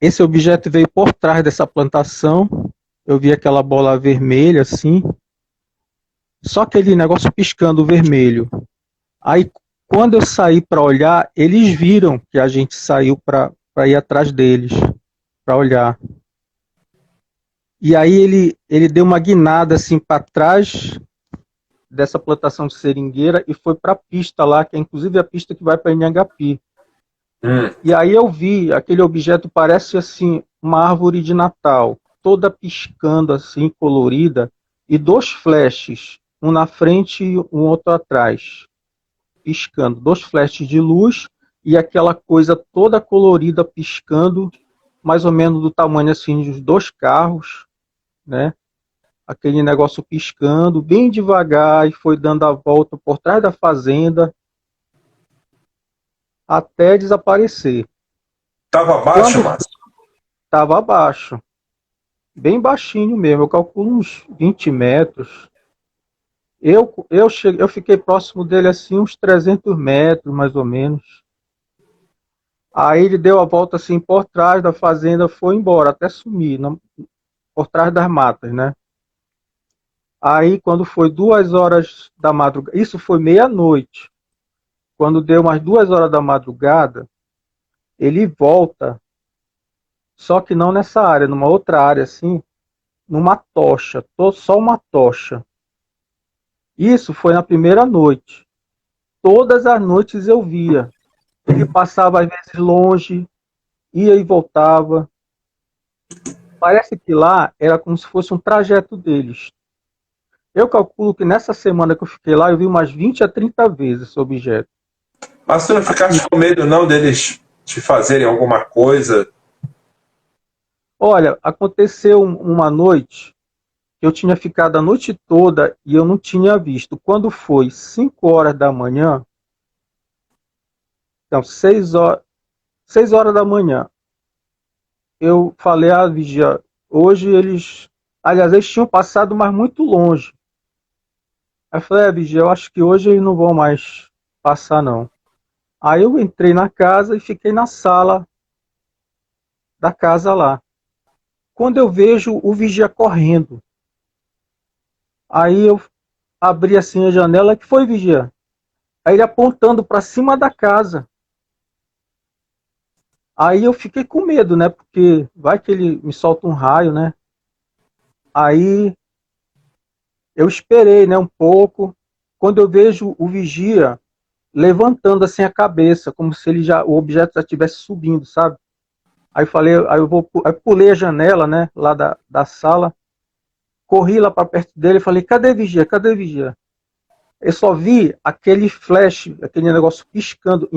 Esse objeto veio por trás dessa plantação. Eu vi aquela bola vermelha assim, só aquele negócio piscando vermelho. Aí, quando eu saí para olhar, eles viram que a gente saiu para ir atrás deles, para olhar. E aí ele deu uma guinada assim para trás dessa plantação de seringueira e foi para a pista lá, que é inclusive a pista que vai para Inhangapi.
Hum.
E aí eu vi aquele objeto, parece assim uma árvore de Natal, toda piscando assim, colorida, e dois flashes, um na frente e um outro atrás, piscando, dois flashes de luz e aquela coisa toda colorida piscando, mais ou menos do tamanho assim dos dois carros, né? Aquele negócio piscando bem devagar e foi dando a volta por trás da fazenda até desaparecer.
Tava abaixo,
Quando
Márcio?
estava abaixo, bem baixinho mesmo, eu calculo uns 20 metros. Eu fiquei próximo dele assim uns 300 metros, mais ou menos. Aí ele deu a volta assim por trás da fazenda, foi embora, até sumir, por trás das matas, né? Aí quando foi 2 horas da madrugada, isso foi meia-noite. Quando deu umas 2 horas da madrugada, ele volta, só que não nessa área, numa outra área assim, numa tocha, só uma tocha. Isso foi na primeira noite. Todas as noites eu via. Ele passava às vezes longe, ia e voltava. Parece que lá era como se fosse um trajeto deles. Eu calculo que nessa semana que eu fiquei lá, eu vi umas 20 a 30 vezes esse objeto.
Mas tu não ficaste com medo não deles te fazerem alguma coisa?
Olha, aconteceu uma noite que eu tinha ficado a noite toda e eu não tinha visto. Quando foi 5 horas da manhã, então 6 horas da manhã, eu falei à vigia, hoje eles, aliás, eles tinham passado, mas muito longe. Aí eu falei, vigia, eu acho que hoje eles não vão mais passar, não. Aí eu entrei na casa e fiquei na sala, da casa lá. Quando eu vejo o vigia correndo, aí eu abri assim a janela, que foi, vigia? Aí ele apontando para cima da casa. Aí eu fiquei com medo, né? Porque vai que ele me solta um raio, né? Aí eu esperei, né, um pouco. Quando eu vejo o vigia levantando assim a cabeça, como se ele já, o objeto já estivesse subindo, sabe? Aí eu falei, aí pulei a janela, né, lá da sala, corri lá para perto dele e falei, cadê vigia? Cadê vigia? Eu só vi aquele flash, aquele negócio piscando,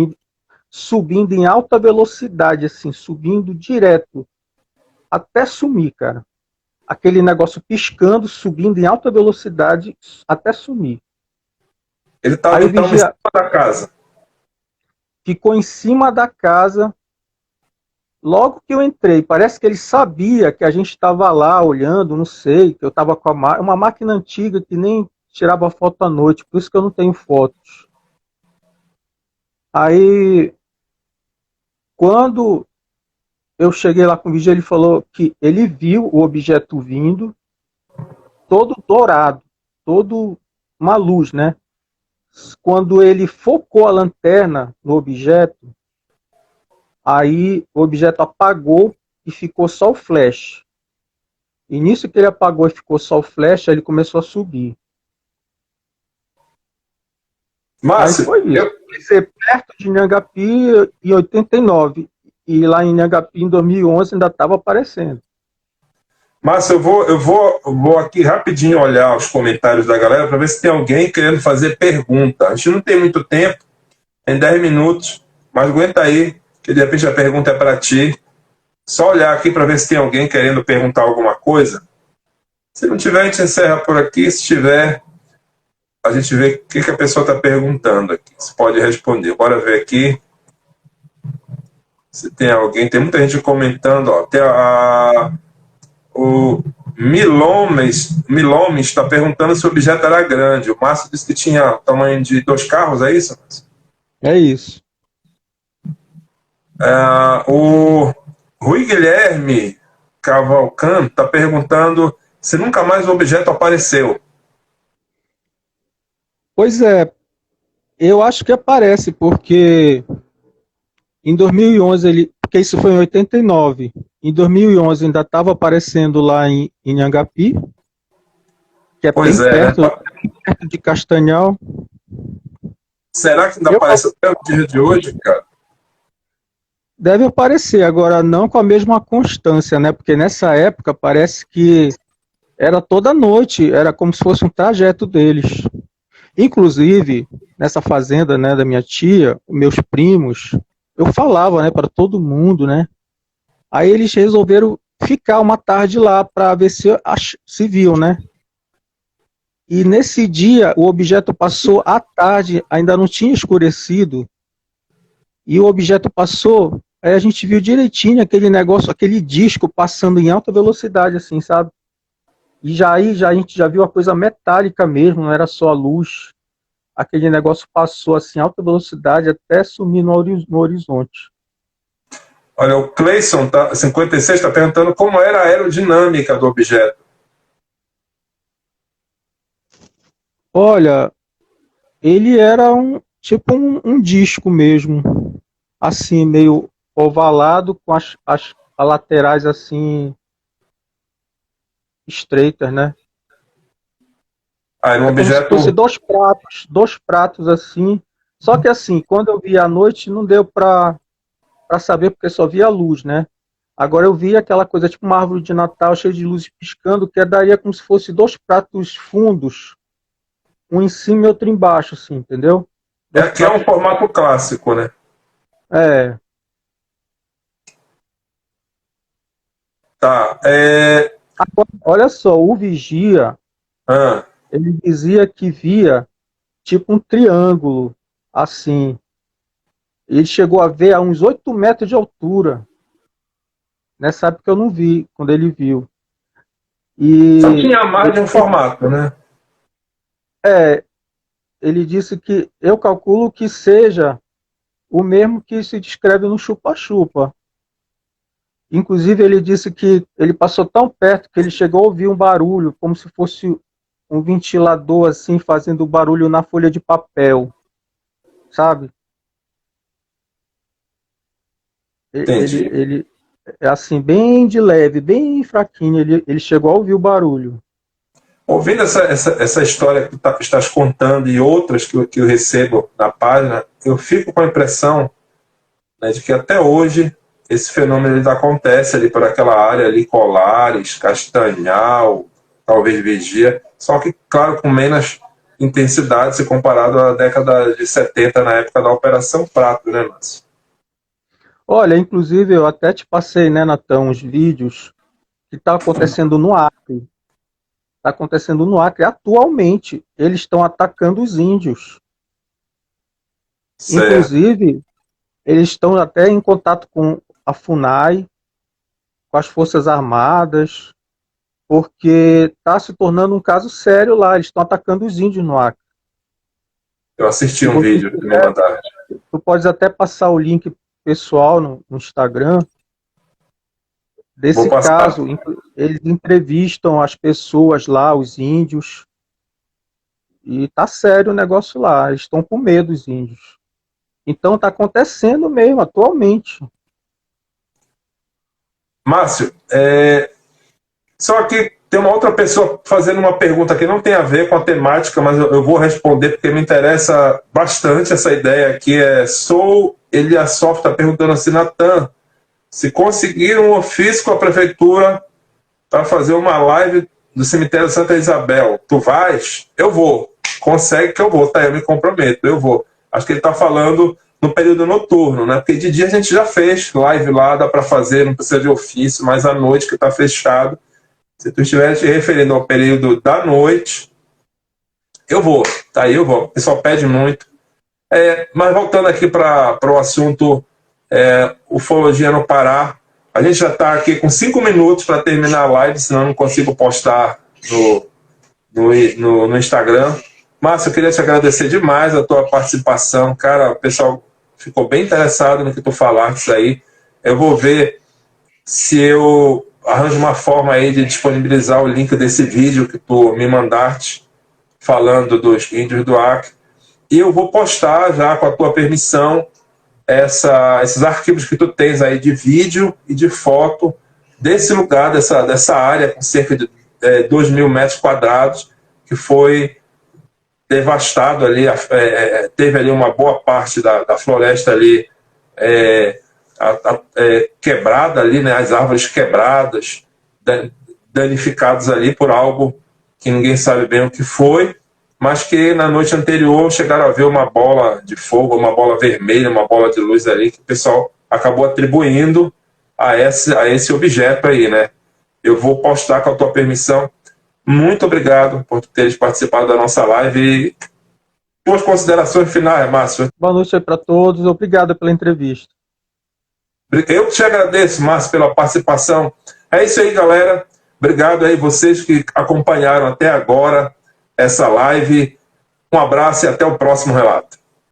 subindo em alta velocidade, assim, subindo direto, até sumir, cara. Aquele negócio piscando, subindo em alta velocidade, até sumir.
Ele estava
Aí o
então em cima
vigia
da casa.
ficou em cima da casa. Logo que eu entrei, parece que ele sabia que a gente estava lá olhando, não sei, que eu estava com uma máquina antiga que nem tirava foto à noite, por isso que eu não tenho fotos. Aí, quando eu cheguei lá com o vídeo, ele falou que ele viu o objeto vindo, todo dourado, todo uma luz, né? Quando ele focou a lanterna no objeto, aí o objeto apagou e ficou só o flash. E nisso que ele apagou e ficou só o flash, aí ele começou a subir. Aí
Márcio,
foi isso. Comecei perto de Inhangapi em 89. E lá em Inhangapi, em 2011, ainda estava aparecendo.
Márcio, eu vou aqui rapidinho olhar os comentários da galera para ver se tem alguém querendo fazer pergunta. A gente não tem muito tempo, tem 10 minutos, mas aguenta aí, que de repente a pergunta é para ti. Só olhar aqui para ver se tem alguém querendo perguntar alguma coisa. Se não tiver, a gente encerra por aqui. Se tiver, a gente vê o que a pessoa está perguntando aqui. Você pode responder. Bora ver aqui se tem alguém. Tem muita gente comentando. Ó. Tem o Milomes está perguntando se o objeto era grande. O Márcio disse que tinha tamanho de 2 carros, é isso, Márcio?
É isso.
O Rui Guilherme Cavalcante está perguntando se nunca mais o objeto apareceu.
Pois é, eu acho que aparece, porque em 2011, porque isso foi em 89. Em 2011 ainda estava aparecendo lá em Inhangapi, que é
Pois é, né?
bem perto de Castanhal.
Será que ainda
Eu,
aparece até o dia de hoje, cara?
deve aparecer, agora não com a mesma constância, né? Porque nessa época parece que era toda noite, era como se fosse um trajeto deles. Inclusive, nessa fazenda, né, da minha tia, meus primos, eu falava, né, para todo mundo, né? Aí eles resolveram ficar uma tarde lá para ver se viam, né? E nesse dia o objeto passou à tarde, ainda não tinha escurecido, e o objeto passou, aí a gente viu direitinho aquele negócio, aquele disco passando em alta velocidade, assim, sabe? E já aí já a gente já viu a coisa metálica mesmo, não era só a luz. Aquele negócio passou assim, alta velocidade, até sumir no horizonte.
Olha, o Cleison, 56, está perguntando como era a aerodinâmica do objeto.
Olha, ele era tipo um disco mesmo, assim, meio ovalado, com as laterais assim, estreitas, né?
Ah, era um
É como se fosse
objeto.
dois pratos assim. Só que assim, quando eu vi à noite, não deu para saber, porque só via a luz, né? Agora eu vi aquela coisa, tipo uma árvore de Natal cheia de luzes piscando, que daria como se fosse dois pratos fundos, um em cima e outro embaixo, assim, entendeu? Dois
Que é um
pratos.
formato clássico, né?
É.
Tá.
Agora, olha só, o vigia,
Ah,
ele dizia que via tipo um triângulo, assim. Ele chegou a ver a uns 8 metros de altura. Nessa época eu não vi, quando ele viu.
só
E
tinha mais de um formato, né?
é, ele disse que eu calculo que seja o mesmo que se descreve no chupa-chupa. Inclusive, ele disse que ele passou tão perto que ele chegou a ouvir um barulho, como se fosse um ventilador, assim, fazendo barulho na folha de papel, sabe?
Entendi.
Ele é assim, bem de leve, bem fraquinho, ele chegou a ouvir o barulho.
Ouvindo essa história que tu estás contando e outras que eu recebo na página, eu fico com a impressão, né, de que até hoje esse fenômeno ele acontece ali por aquela área ali, Colares, Castanhal, talvez Vigia, só que, claro, com menos intensidade se comparado à década de 70, na época da Operação Prato, né, Márcio?
Olha, inclusive eu até te passei, né, Natan, uns vídeos que está acontecendo no Acre. Está acontecendo no Acre atualmente. Eles estão atacando os índios.
Certo.
Inclusive, eles estão até em contato com a FUNAI, com as Forças Armadas, porque está se tornando um caso sério lá. Eles estão atacando os índios no Acre.
Eu assisti
Se
um
você
vídeo que me
quiser,
mandaram.
tu podes até passar o link pessoal no Instagram
Vou
desse
passar.
caso. Eles entrevistam as pessoas lá, os índios, e tá sério o negócio lá. Eles estão com medo, os índios. Então está acontecendo mesmo, atualmente.
Márcio, só que tem uma outra pessoa fazendo uma pergunta que não tem a ver com a temática, mas eu vou responder porque me interessa bastante essa ideia aqui. Sou Eliassof, está perguntando assim, Natan, se conseguir um ofício com a prefeitura para fazer uma live do cemitério Santa Isabel, tu vais? Eu vou. Consegue que eu vou, tá? Eu me comprometo, eu vou. Acho que ele está falando no período noturno, né? Porque de dia a gente já fez live lá, dá para fazer, não precisa de ofício, mas à noite que está fechado. Se tu estiver te referindo ao período da noite, eu vou, tá? Eu vou. O pessoal pede muito. Mas voltando aqui para o assunto ufologia no Pará, a gente já está aqui com 5 minutos para terminar a live, senão eu não consigo postar no Instagram. Márcio, eu queria te agradecer demais a tua participação. Cara, o pessoal ficou bem interessado no que tu falaste aí. Eu vou ver se eu arranjo uma forma aí de disponibilizar o link desse vídeo que tu me mandaste, falando dos índios do Acre. E eu vou postar já, com a tua permissão, esses arquivos que tu tens aí de vídeo e de foto desse lugar, dessa área com cerca de 2.000 metros quadrados, que foi devastado ali, teve ali uma boa parte da floresta ali quebrada ali, né, as árvores quebradas, danificadas ali por algo que ninguém sabe bem o que foi, mas que na noite anterior chegaram a ver uma bola de fogo, uma bola vermelha, uma bola de luz ali, que o pessoal acabou atribuindo a esse objeto aí, né? Eu vou postar com a tua permissão. Muito obrigado por teres participado da nossa live e tuas considerações finais, Márcio.
Boa noite aí para todos. Obrigado pela entrevista.
Eu te agradeço, Márcio, pela participação. É isso aí, galera. Obrigado aí vocês que acompanharam até agora essa live. Um abraço e até o próximo relato.